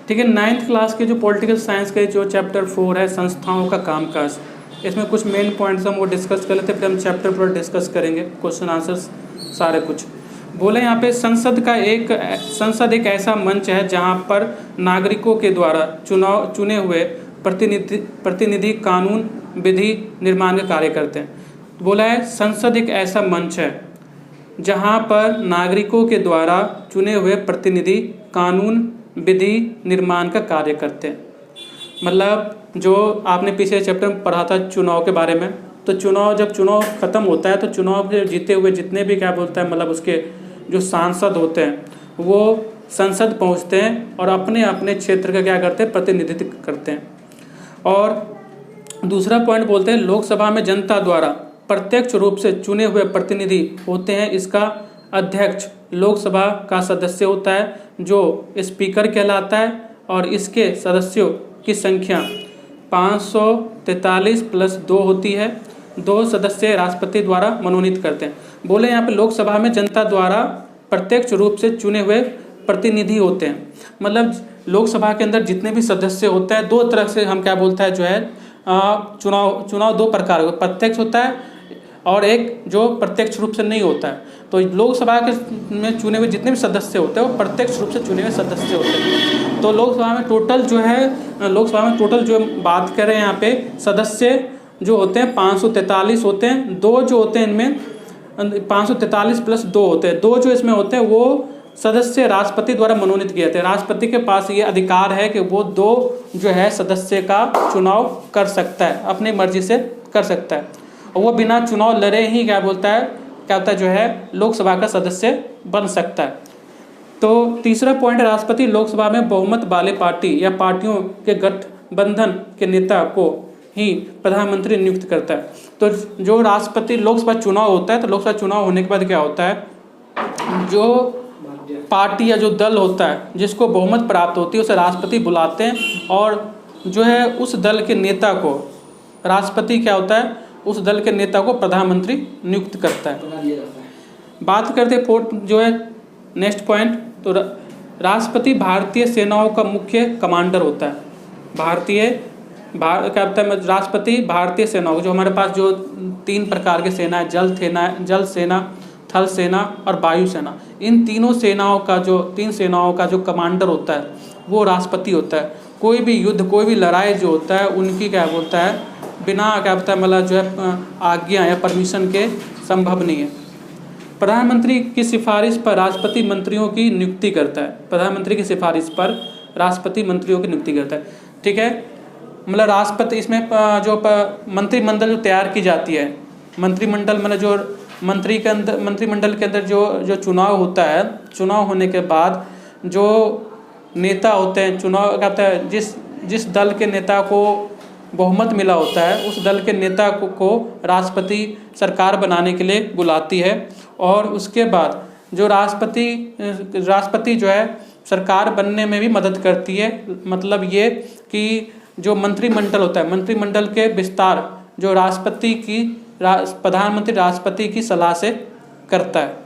ठीक है। 9th class के जो पॉलिटिकल साइंस के जो चैप्टर 4 है संस्थाओं का कामकाज, इसमें कुछ मेन पॉइंट्स हम वो डिस्कस कर लेते हैं, फिर हम चैप्टर पर डिस्कस करेंगे, क्वेश्चन आंसर्स सारे कुछ। बोले यहाँ पे संसद एक ऐसा मंच है जहाँ पर नागरिकों के द्वारा चुने हुए प्रतिनिधि कानून विधि निर्माण का कार्य करते हैं। बोला है संसद एक ऐसा मंच है जहाँ पर नागरिकों के द्वारा चुने हुए प्रतिनिधि कानून विधि निर्माण का कार्य करते हैं। मतलब जो आपने पिछले चैप्टर में पढ़ा था चुनाव के बारे में, तो जब चुनाव खत्म होता है तो चुनाव के जीते हुए जितने भी क्या बोलता है मतलब उसके जो सांसद होते हैं वो संसद पहुंचते हैं और अपने अपने क्षेत्र का क्या करते हैं, प्रतिनिधित्व करते हैं। और दूसरा पॉइंट बोलते हैं लोकसभा में जनता द्वारा प्रत्यक्ष रूप से चुने हुए प्रतिनिधि होते हैं। इसका अध्यक्ष लोकसभा का सदस्य होता है जो स्पीकर कहलाता है और इसके सदस्यों की संख्या 543 + 2 होती है। 2 सदस्य राष्ट्रपति द्वारा मनोनीत करते हैं। बोले यहाँ पे लोकसभा में जनता द्वारा प्रत्यक्ष रूप से चुने हुए प्रतिनिधि होते हैं। मतलब लोकसभा के अंदर जितने भी सदस्य होते हैं, 2 तरह से हम क्या बोलता है जो है चुनाव 2 प्रकार का, प्रत्यक्ष होता है और एक जो प्रत्यक्ष रूप से नहीं होता है। तो लोकसभा के में चुने हुए जितने भी सदस्य होते हैं वो प्रत्यक्ष रूप से चुने हुए सदस्य होते हैं। तो लोकसभा में टोटल जो बात करें यहाँ पे सदस्य जो होते हैं 543 होते हैं। 2 जो होते हैं इनमें 543 + 2 होते हैं। 2 जो इसमें होते हैं वो सदस्य राष्ट्रपति द्वारा मनोनीत किए जाते हैं। राष्ट्रपति के पास ये अधिकार है कि वो 2 जो है सदस्य का चुनाव कर सकता है, अपनी मर्जी से कर सकता है और वो बिना चुनाव लड़े ही क्या होता है जो है लोकसभा का सदस्य बन सकता है। तो तीसरा पॉइंट, राष्ट्रपति लोकसभा में बहुमत वाले पार्टी या पार्टियों के गठबंधन के नेता को ही प्रधानमंत्री नियुक्त करता है। तो जो राष्ट्रपति लोकसभा चुनाव होता है तो लोकसभा चुनाव होने के बाद क्या होता है, जो पार्टी या जो दल होता है जिसको बहुमत प्राप्त होती है उसे राष्ट्रपति बुलाते हैं और जो है उस दल के नेता को राष्ट्रपति क्या होता है, उस दल के नेता को प्रधानमंत्री नियुक्त करता है। बात करते जो है नेक्स्ट पॉइंट, तो राष्ट्रपति भारतीय सेनाओं का मुख्य कमांडर होता है। राष्ट्रपति भारतीय सेनाओं, जो हमारे पास जो 3 प्रकार की सेना है, जल सेना, थल सेना और वायु सेना, इन 3 सेनाओं का जो कमांडर होता है वो राष्ट्रपति होता है। कोई भी युद्ध, कोई भी लड़ाई जो होता है उनकी क्या बोलता है बिना क्या बोलता है मतलब जो है आज्ञा या परमिशन के संभव नहीं है। प्रधानमंत्री की सिफारिश पर राष्ट्रपति मंत्रियों की नियुक्ति करता है। प्रधानमंत्री की सिफारिश पर राष्ट्रपति मंत्रियों की नियुक्ति करता है। ठीक है, मतलब राष्ट्रपति इसमें जो मंत्रिमंडल जो तैयार की जाती है, मंत्रिमंडल मतलब जो मंत्रिमंडल के अंदर जो चुनाव होता है, चुनाव होने के बाद जो नेता होते हैं, चुनाव क्या होता है, जिस दल के नेता को बहुमत मिला होता है उस दल के नेता को राष्ट्रपति सरकार बनाने के लिए बुलाती है। और उसके बाद जो राष्ट्रपति जो है सरकार बनने में भी मदद करती है। मतलब ये कि जो मंत्रिमंडल होता है, मंत्रिमंडल के विस्तार जो प्रधानमंत्री राष्ट्रपति की सलाह से करता है।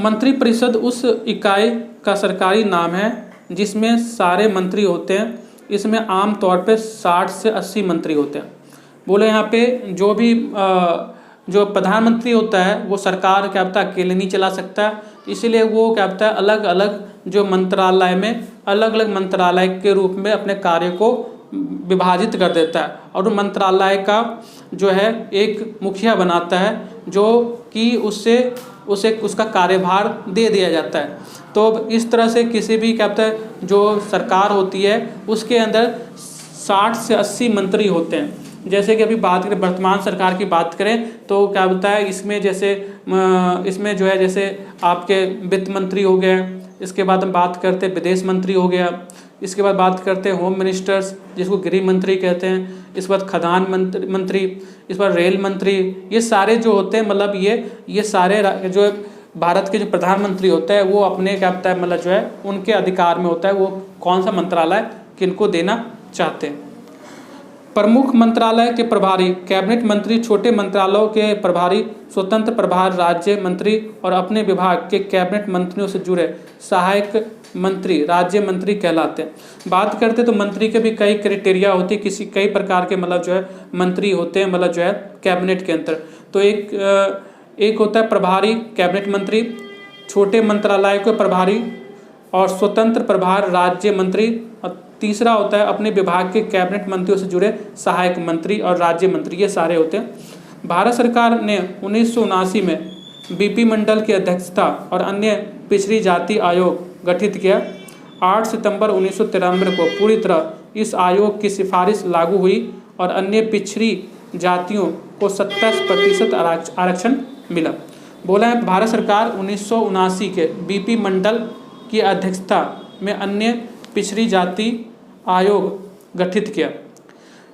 मंत्रिपरिषद उस इकाई का सरकारी नाम है जिसमें सारे मंत्री होते हैं। इसमें आम तौर पे 60 से 80 मंत्री होते हैं। बोले यहाँ पे जो प्रधानमंत्री होता है वो सरकार क्या होता है अकेले नहीं चला सकता, इसीलिए वो क्या होता है अलग अलग जो मंत्रालय में अलग अलग मंत्रालय के रूप में अपने कार्य को विभाजित कर देता है और उन मंत्रालय का जो है एक मुखिया बनाता है जो कि उसे उसका कार्यभार दे दिया जाता है। तो इस तरह से किसी भी क्या होता है जो सरकार होती है उसके अंदर 60 से 80 मंत्री होते हैं। जैसे कि अभी बात करें वर्तमान सरकार की बात करें तो क्या होता है इसमें जो है जैसे आपके वित्त मंत्री हो गए, इसके बाद हम बात करते हैं विदेश मंत्री हो गया, इसके बाद बात करते हैं होम मिनिस्टर्स जिसको गृह मंत्री कहते हैं, इसके बाद खदान मंत्री, इस बार रेल मंत्री, ये सारे जो होते हैं मतलब ये सारे जो भारत के जो प्रधानमंत्री होता है वो अपने क्या होता है मतलब जो है उनके अधिकार में होता है वो कौन सा मंत्रालय किनको देना चाहते हैं। प्रमुख मंत्रालय के प्रभारी कैबिनेट मंत्री, छोटे मंत्रालयों के प्रभारी स्वतंत्र प्रभार राज्य मंत्री और अपने विभाग के कैबिनेट मंत्रियों से जुड़े सहायक मंत्री राज्य मंत्री कहलाते हैं। बात करते तो मंत्री के भी कई क्राइटेरिया होती है, कई प्रकार के मतलब जो है मंत्री होते हैं मतलब जो है कैबिनेट के अंदर। तो एक होता है प्रभारी कैबिनेट मंत्री, छोटे मंत्रालय के प्रभारी और स्वतंत्र प्रभार राज्य मंत्री, और तीसरा होता है अपने विभाग के कैबिनेट मंत्रियों से जुड़े सहायक मंत्री और राज्य मंत्री, ये सारे होते हैं। भारत सरकार ने 1979 में बीपी मंडल की अध्यक्षता और अन्य पिछड़ी जाति आयोग गठित किया। 8 सितंबर 1993 को पूरी तरह इस आयोग की सिफारिश लागू हुई और अन्य पिछड़ी जातियों को 27% आरक्षण मिला। बोला है भारत सरकार 1979 के बीपी मंडल की अध्यक्षता में अन्य पिछड़ी जाति आयोग गठित किया।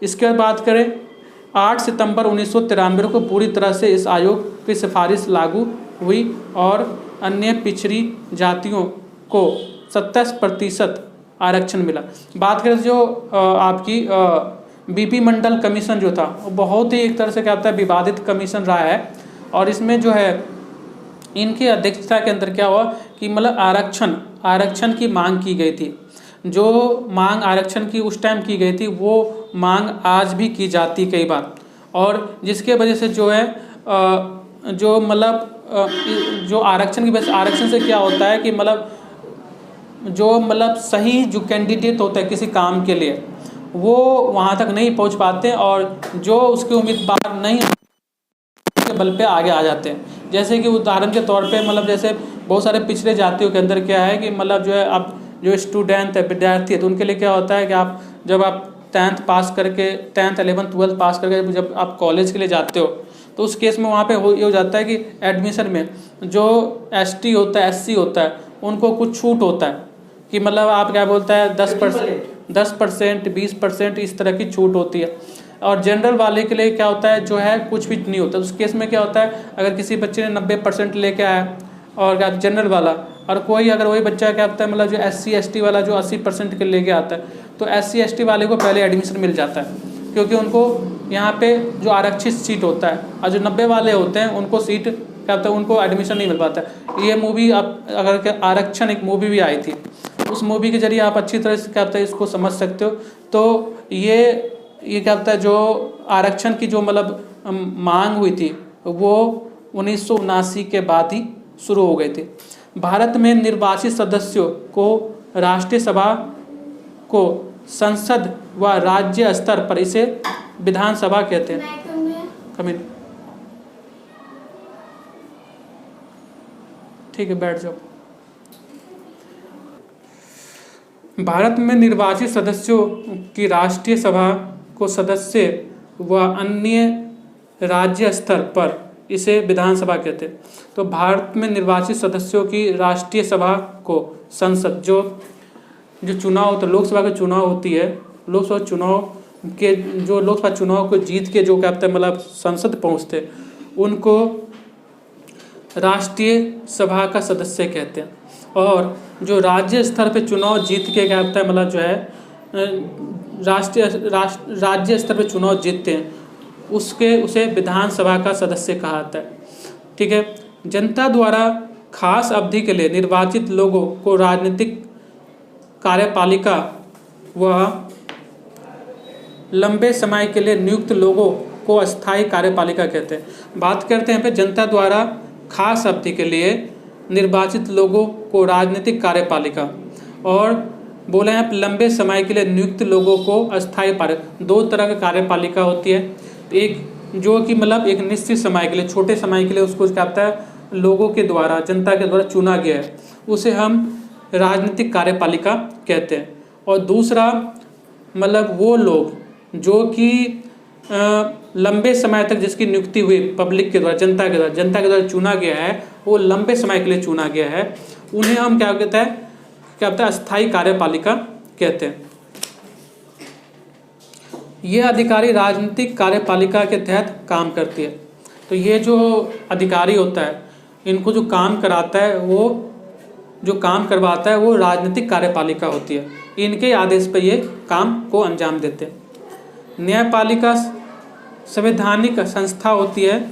इसके बाद बात करें 8 सितंबर 1993 को पूरी तरह से इस आयोग की सिफारिश लागू हुई और अन्य पिछड़ी जातियों को 27% आरक्षण मिला। बात करें जो आपकी बीपी मंडल कमीशन जो था वो बहुत ही एक तरह से क्या होता है विवादित कमीशन रहा है, और इसमें जो है इनकी अध्यक्षता के अंदर क्या हुआ कि मतलब आरक्षण की मांग की गई थी। जो मांग आरक्षण की उस टाइम की गई थी वो मांग आज भी की जाती कई बार, और जिसके वजह से जो है जो मतलब जो आरक्षण की वजह से आरक्षण से क्या होता है कि मतलब सही जो कैंडिडेट होता है किसी काम के लिए वो वहाँ तक नहीं पहुँच पाते, और जो उसके उम्मीदवार नहीं के बल पे आगे आ जाते हैं। जैसे कि उदाहरण के तौर पे मतलब जैसे बहुत सारे पिछड़े जातियों के अंदर क्या है कि मतलब जो है आप जो स्टूडेंट है विद्यार्थी है तो उनके लिए क्या होता है कि आप जब आप 10th पास करके 10th 11th 12th पास करके जब आप कॉलेज के लिए जाते हो तो उस केस में वहाँ पे ये हो जाता है कि एडमिशन में जो ST होता है SC होता है उनको कुछ छूट होता है कि मतलब आप क्या बोलता है 10% 20% इस तरह की छूट होती है। और जनरल वाले के लिए क्या होता है जो है कुछ भी नहीं होता। उस केस में क्या होता है अगर किसी बच्चे ने 90% लेके आया और क्या जनरल वाला, और कोई अगर वही बच्चा क्या होता है मतलब जो SC ST वाला जो 80% के लेके आता है तो SC ST वाले को पहले एडमिशन मिल जाता है, क्योंकि उनको यहाँ पे जो आरक्षित सीट होता है, और जो 90 वाले होते हैं उनको सीट क्या होता है उनको एडमिशन नहीं मिल पाता है। ये मूवी आप अगर आरक्षण एक मूवी भी आई थी, उस मूवी के जरिए आप अच्छी तरह से क्या होता है इसको समझ सकते हो। तो ये क्या होता है जो आरक्षण की जो मतलब मांग हुई थी वो 1979 के बाद ही शुरू हो गई थी। भारत में निर्वाचित सदस्यों को राष्ट्रीय सभा को संसद व राज्य स्तर पर इसे विधानसभा कहते हैं। ठीक है, बैठ जाओ। भारत में निर्वाचित सदस्यों की राष्ट्रीय सभा को सदस्य व अन्य राज्य स्तर पर इसे विधानसभा कहते हैं। तो भारत में निर्वाचित सदस्यों की राष्ट्रीय सभा को संसद जो चुनाव होता है, लोकसभा के चुनाव होती है, लोकसभा चुनाव को जीत के जो क्या होता है मतलब संसद पहुंचते उनको राष्ट्रीय सभा का सदस्य कहते हैं। और जो राज्य स्तर पे चुनाव जीत के क्या होता है मतलब जो है राज्य स्तर पे चुनाव जीतते हैं उसे विधानसभा का सदस्य कहा जाता है। ठीक है, जनता द्वारा खास अवधि के लिए निर्वाचित लोगों को राजनीतिक कार्यपालिका व लंबे समय के लिए नियुक्त लोगों को अस्थायी कार्यपालिका कहते हैं। बात करते हैं पे जनता द्वारा खास अवधि के लिए निर्वाचित लोगों को राजनीतिक कार्यपालिका, और बोले हैं लंबे समय के लिए नियुक्त लोगों को अस्थायी दो तरह की कार्यपालिका होती है। एक जो कि मतलब एक निश्चित समय के लिए छोटे समय के लिए उसको क्या होता है लोगों के द्वारा जनता के द्वारा चुना गया है उसे हम राजनीतिक कार्यपालिका कहते हैं। और दूसरा मतलब वो लोग जो कि लंबे समय तक जिसकी नियुक्ति हुई पब्लिक के द्वारा जनता के द्वारा चुना गया है, वो लंबे समय के लिए चुना गया है, उन्हें हम क्या कहते हैं अस्थायी कार्यपालिका कहते हैं। ये अधिकारी राजनीतिक कार्यपालिका के तहत काम करती है। तो ये जो अधिकारी होता है इनको जो काम कराता है वो जो काम करवाता है वो राजनीतिक कार्यपालिका होती है। इनके आदेश पर ये काम को अंजाम देते हैं। न्यायपालिका संवैधानिक संस्था होती है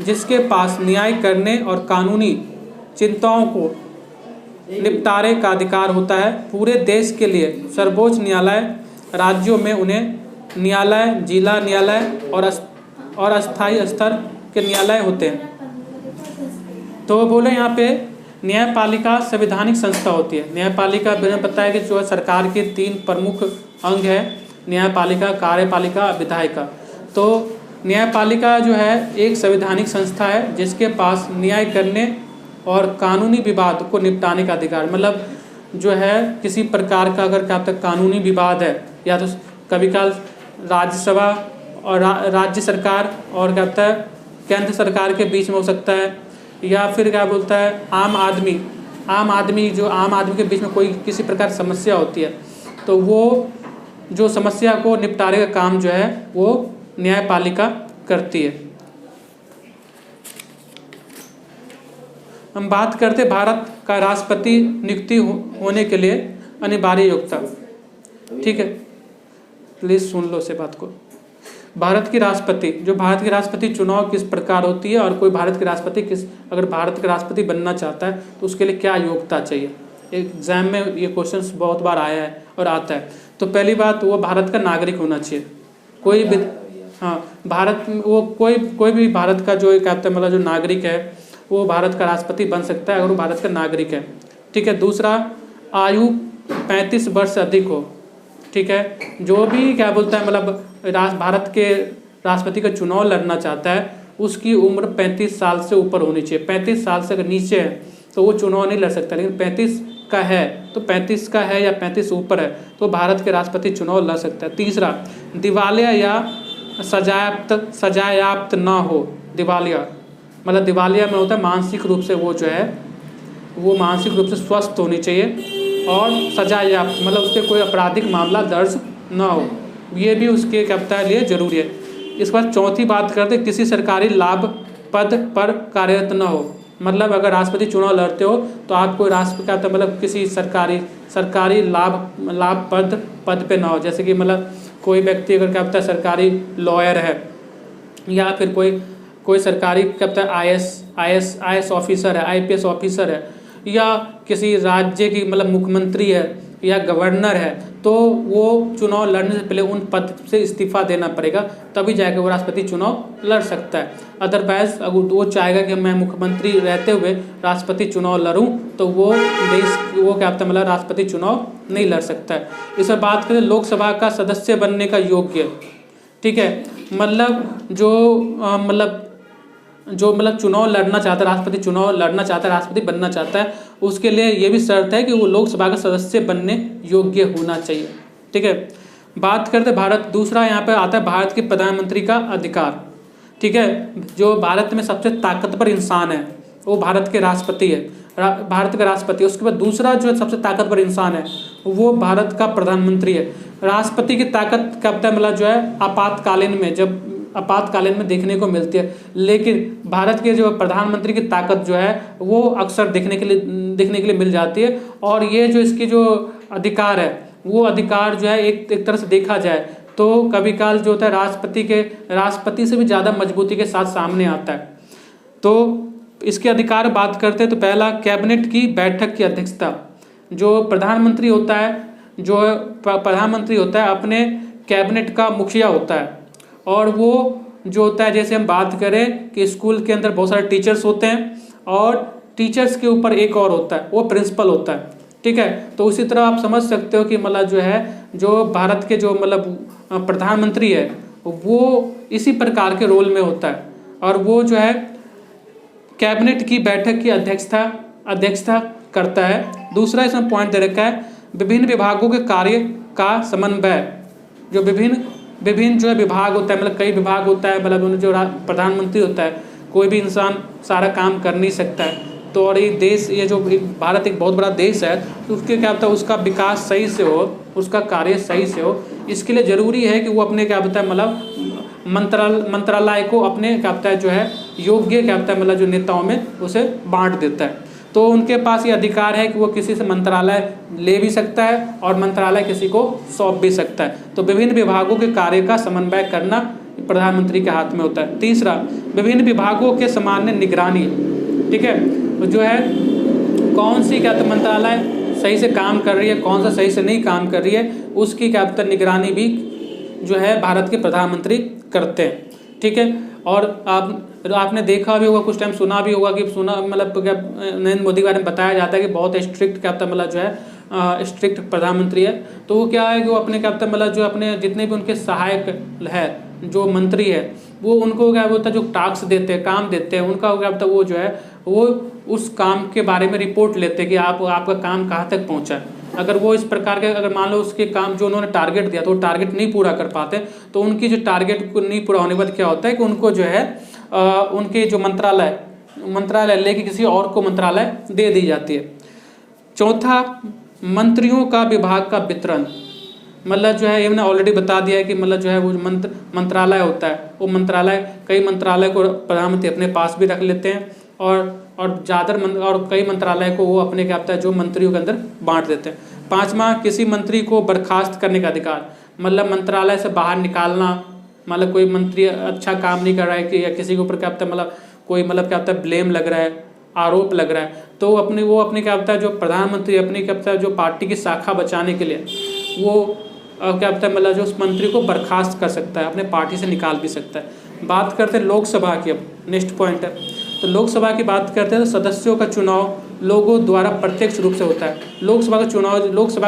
जिसके पास न्याय करने और कानूनी चिंताओं को निपटारे का अधिकार होता है। पूरे देश के लिए सर्वोच्च न्यायालय, राज्यों में उन्हें न्यायालय, जिला न्यायालय और अस्थायी स्तर के न्यायालय होते हैं। तो बोले यहाँ पे न्यायपालिका संवैधानिक संस्था होती है। न्यायपालिका मैंने बताया कि जो है सरकार के 3 प्रमुख अंग है, न्यायपालिका, कार्यपालिका, विधायिका। तो न्यायपालिका जो है एक संवैधानिक संस्था है जिसके पास न्याय करने और कानूनी विवाद को निपटाने का अधिकार, मतलब जो है किसी प्रकार का अगर क्या तक कानूनी विवाद है या तो कभी काल राज्यसभा और राज्य सरकार और क्या होता है केंद्र सरकार के बीच में हो सकता है, या फिर क्या बोलता है आम आदमी के बीच में कोई किसी प्रकार समस्या होती है, तो वो जो समस्या को निपटाने का काम जो है वो न्यायपालिका करती है। हम बात करते भारत का राष्ट्रपति नियुक्ति होने के लिए अनिवार्य योग्यता। ठीक है, प्लीज सुन लो से बात को। भारत की राष्ट्रपति चुनाव किस प्रकार होती है और कोई भारत के राष्ट्रपति अगर भारत का राष्ट्रपति बनना चाहता है तो उसके लिए क्या योग्यता चाहिए। एग्जाम में ये क्वेश्चन बहुत बार आया है और आता है। तो पहली बात, वो भारत का नागरिक होना चाहिए। कोई भी भारत वो कोई भी भारत का जो क्या मतलब जो नागरिक है वो भारत का राष्ट्रपति बन सकता है अगर वो भारत का नागरिक है। ठीक है। दूसरा, आयु 35 वर्ष से अधिक हो। ठीक है, जो भी क्या बोलता है मतलब भारत के राष्ट्रपति का चुनाव लड़ना चाहता है उसकी उम्र 35 साल से ऊपर होनी चाहिए। 35 साल से अगर नीचे है तो वो चुनाव नहीं लड़ सकता, लेकिन 35 का है तो 35 का है या 35 ऊपर है तो भारत के राष्ट्रपति चुनाव लड़ सकता है। तीसरा, दिवालिया या सजायाफ्त ना हो। दिवालिया मतलब दिवालिया में होता है मानसिक रूप से वो जो है वो मानसिक रूप से स्वस्थ होनी चाहिए, और सजायाफ्त मतलब उसके कोई आपराधिक मामला दर्ज ना हो, ये भी उसके क्या बताया लिए जरूरी है। इसके बाद चौथी बात करते, किसी सरकारी लाभ पद पर कार्यरत ना हो। मतलब अगर राष्ट्रपति चुनाव लड़ते हो तो आपको राष्ट्रपति का मतलब किसी सरकारी लाभ पद पे ना हो। जैसे कि मतलब कोई व्यक्ति अगर क्या बताया सरकारी लॉयर है या फिर कोई सरकारी क्या बताया IAS ऑफिसर है, IPS ऑफिसर है, या किसी राज्य की मतलब मुख्यमंत्री है या गवर्नर है, तो वो चुनाव लड़ने से पहले उन पद से इस्तीफा देना पड़ेगा, तभी जाकर वो राष्ट्रपति चुनाव लड़ सकता है। अदरवाइज अगर वो चाहेगा कि मैं मुख्यमंत्री रहते हुए राष्ट्रपति चुनाव लड़ूं तो वो क्या होता है मतलब राष्ट्रपति चुनाव नहीं लड़ सकता है। इस पर बात करें लोकसभा का सदस्य बनने का योग्य। ठीक है, मतलब जो चुनाव लड़ना चाहता है, राष्ट्रपति चुनाव लड़ना चाहता है, राष्ट्रपति बनना चाहता है, उसके लिए ये भी शर्त है कि वो लोकसभा का सदस्य बनने योग्य होना चाहिए। ठीक है, बात करते दूसरा यहाँ पे आता है भारत के प्रधानमंत्री का अधिकार। ठीक है, जो भारत में सबसे ताकतवर इंसान है वो भारत के राष्ट्रपति है, भारत का राष्ट्रपति। उसके बाद दूसरा जो सबसे ताकतवर इंसान है वो भारत का प्रधानमंत्री है। राष्ट्रपति की ताकत क्या होता है मतलब जो है आपातकालीन में देखने को मिलती है, लेकिन भारत के जो प्रधानमंत्री की ताकत जो है वो अक्सर देखने के लिए मिल जाती है। और ये जो इसकी जो अधिकार है वो अधिकार जो है एक तरह से देखा जाए तो कभी काल जो होता है राष्ट्रपति से भी ज़्यादा मजबूती के साथ सामने आता है। तो इसके अधिकार बात करते हैं तो पहला, कैबिनेट की बैठक की अध्यक्षता। जो प्रधानमंत्री होता है अपने कैबिनेट का मुखिया होता है, और वो जो होता है जैसे हम बात करें कि स्कूल के अंदर बहुत सारे टीचर्स होते हैं और टीचर्स के ऊपर एक और होता है वो प्रिंसिपल होता है। ठीक है, तो उसी तरह आप समझ सकते हो कि मतलब जो है जो भारत के जो मतलब प्रधानमंत्री है वो इसी प्रकार के रोल में होता है, और वो जो है कैबिनेट की बैठक की अध्यक्षता करता है। दूसरा इसमें पॉइंट दे रखा है, विभिन्न विभागों के कार्य का समन्वय। जो विभिन्न जो है विभाग होता है, मतलब कई विभाग होता है, मतलब जो प्रधानमंत्री होता है, कोई भी इंसान सारा काम कर नहीं सकता है। तो और ये जो भारत एक बहुत बड़ा देश है तो उसके क्या होता है उसका विकास सही से हो, उसका कार्य सही से हो, इसके लिए ज़रूरी है कि वो अपने क्या होता है मतलब मंत्रालय को अपने क्या होता है जो है योग्य क्या होता है मतलब जो नेताओं में उसे बांट देता है। तो उनके पास ये अधिकार है कि वो किसी से मंत्रालय ले भी सकता है और मंत्रालय किसी को सौंप भी सकता है। तो विभिन्न विभागों के कार्य का समन्वय करना प्रधानमंत्री के हाथ में होता है। तीसरा, विभिन्न विभागों के सामान्य निगरानी, ठीक है, तो जो है कौन सी क्या मंत्रालय सही से काम कर रही है, कौन सा सही से नहीं काम कर रही है, उसकी क्या निगरानी भी जो है भारत के प्रधानमंत्री करते हैं, ठीक है। और आपने देखा भी होगा, कुछ टाइम सुना भी होगा कि मतलब क्या नरेंद्र मोदी के बारे में बताया जाता है कि बहुत स्ट्रिक्ट क्या मतलब जो है स्ट्रिक्ट प्रधानमंत्री है। तो वो क्या है कि वो अपने क्या मतलब जो अपने जितने भी उनके सहायक है, जो मंत्री है, वो उनको क्या बोलता है जो टास्क देते हैं, काम देते हैं, उनका क्या बोलता है वो जो है वो उस काम के बारे में रिपोर्ट लेते हैं कि आपका काम कहाँ तक पहुँचा है। अगर वो इस प्रकार के अगर मान लो उसके काम जो उन्होंने टारगेट दिया तो वो टारगेट नहीं पूरा कर पाते, तो उनकी जो टारगेट को नहीं पूरा होने के बाद क्या होता है कि उनको जो है उनके जो मंत्रालय लेके किसी और को मंत्रालय दे दी जाती है। चौथा, मंत्रियों का विभाग का वितरण, मतलब जो है ये मैंने ऑलरेडी बता दिया है कि मतलब जो है वो मंत्रालय होता है, वो मंत्रालय कई मंत्रालय को प्रधानमंत्री अपने पास भी रख लेते हैं और ज़्यादातर और कई मंत्रालय को वो अपने क्या होता है जो मंत्रियों के अंदर बांट देते हैं। पांचवा, किसी मंत्री को बर्खास्त करने का अधिकार, मतलब मंत्रालय से बाहर निकालना, मतलब कोई मंत्री अच्छा काम नहीं कर रहा है कि या किसी के ऊपर क्या होता है मतलब कोई मतलब क्या होता है ब्लेम लग रहा है, आरोप लग रहा है, तो वो अपने क्या होता है जो प्रधानमंत्री अपनी क्या होता है जो पार्टी की शाखा बचाने के लिए वो क्या होता है मतलब जो उस मंत्री को बर्खास्त कर सकता है, अपने पार्टी से निकाल भी सकता है। बात करते हैं लोकसभा की, अब नेक्स्ट पॉइंट है, तो लोकसभा की बात करते हैं तो सदस्यों का चुनाव लोगों द्वारा प्रत्यक्ष रूप से होता है। लोकसभा का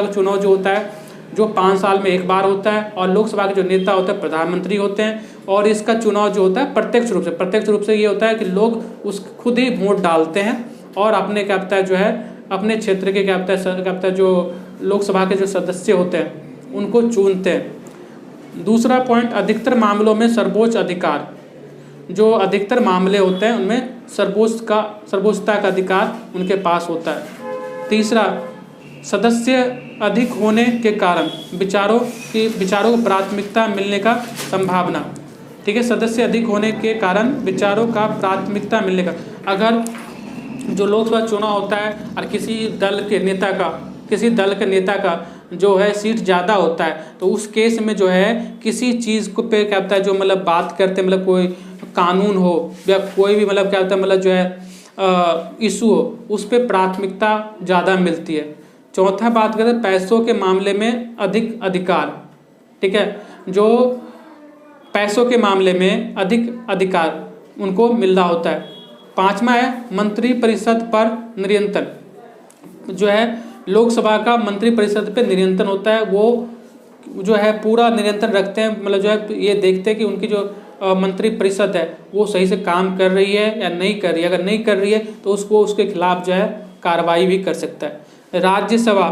चुनाव जो होता है जो 5 साल में एक बार होता है, और लोकसभा के जो नेता होते हैं प्रधानमंत्री होते हैं, और इसका चुनाव जो होता है प्रत्यक्ष रूप से ये होता है कि लोग उस खुद ही वोट डालते हैं और अपने क्या होता है जो है अपने क्षेत्र के क्या होता है जो लोकसभा के जो सदस्य होते हैं उनको चुनते हैं। दूसरा पॉइंट, अधिकतर मामलों में सर्वोच्च अधिकार, जो अधिकतर मामले होते हैं उनमें सर्वोच्चता का अधिकार उनके पास होता है। तीसरा, सदस्य अधिक होने के कारण विचारों को प्राथमिकता मिलने का संभावना, ठीक है, सदस्य अधिक होने के कारण विचारों का प्राथमिकता मिलने का, अगर जो लोकसभा चुनाव होता है और किसी दल के नेता का जो है सीट ज़्यादा होता है, तो उस केस में जो है किसी चीज़ को पे क्या होता है जो मतलब बात करते मतलब कोई कानून हो या कोई भी मतलब क्या होता है मतलब जो है इशू हो, उस पर प्राथमिकता ज़्यादा मिलती है। चौथा बात करें पैसों के मामले में अधिक अधिकार, ठीक है, जो पैसों के मामले में अधिक अधिकार उनको मिल रहा होता है। पांचवा है मंत्री परिषद पर नियंत्रण, जो है लोकसभा का मंत्री परिषद पे नियंत्रण होता है, वो जो है पूरा नियंत्रण रखते हैं, मतलब जो है ये देखते हैं कि उनकी जो मंत्री परिषद है वो सही से काम कर रही है या नहीं कर रही है, अगर नहीं कर रही है तो उसके खिलाफ जो है कार्रवाई भी कर सकता है। राज्यसभा,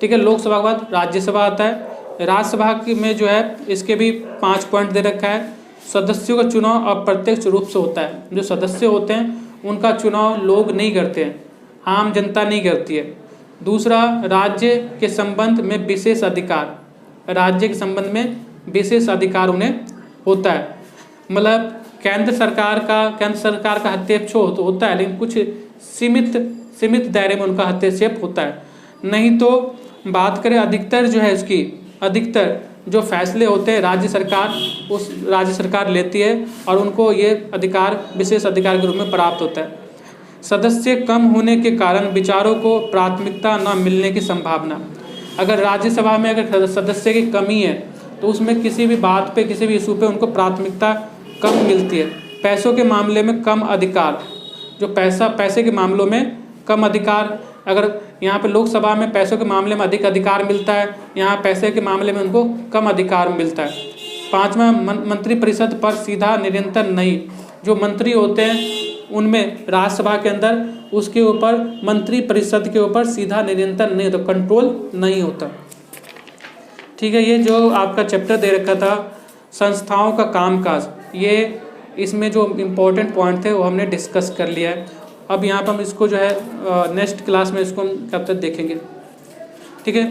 ठीक है, लोकसभा के बाद राज्यसभा आता है। राज्यसभा में जो है इसके भी 5 पॉइंट दे रखा है। सदस्यों का चुनाव अप्रत्यक्ष रूप से होता है, जो सदस्य होते हैं उनका चुनाव लोग नहीं करते हैं, आम जनता नहीं करती है। दूसरा, राज्य के संबंध में विशेष अधिकार उन्हें होता है, मतलब केंद्र सरकार का हस्तक्षेप तो होता है, लेकिन कुछ सीमित दायरे में उनका हस्तक्षेप होता है। नहीं तो बात करें अधिकतर जो है इसकी अधिकतर जो फैसले होते हैं राज्य सरकार लेती है और उनको ये अधिकार विशेष अधिकार के रूप में प्राप्त होता है। सदस्य कम होने के कारण विचारों को प्राथमिकता न मिलने की संभावना, अगर राज्यसभा में अगर सदस्य की कमी है तो उसमें किसी भी बात पे किसी भी इशू पे उनको प्राथमिकता कम मिलती है। पैसों के मामले में कम अधिकार, जो पैसे के मामलों में कम अधिकार, अगर यहाँ पे लोकसभा में पैसों के मामले में अधिक अधिकार मिलता है, यहाँ पैसे के मामले में उनको कम अधिकार मिलता है। पांचवा, मंत्री परिषद पर सीधा नियंत्रण नहीं, जो मंत्री होते हैं उनमें राज्यसभा के अंदर उसके ऊपर मंत्री परिषद के ऊपर सीधा नियंत्रण नहीं होता, कंट्रोल नहीं होता, ठीक है। ये जो आपका चैप्टर दे रखा था संस्थाओं का कामकाज, ये इसमें जो इम्पोर्टेंट पॉइंट थे वो हमने डिस्कस कर लिया है। अब यहाँ पर हम इसको जो है नेक्स्ट क्लास में इसको हम कब तक देखेंगे, ठीक है।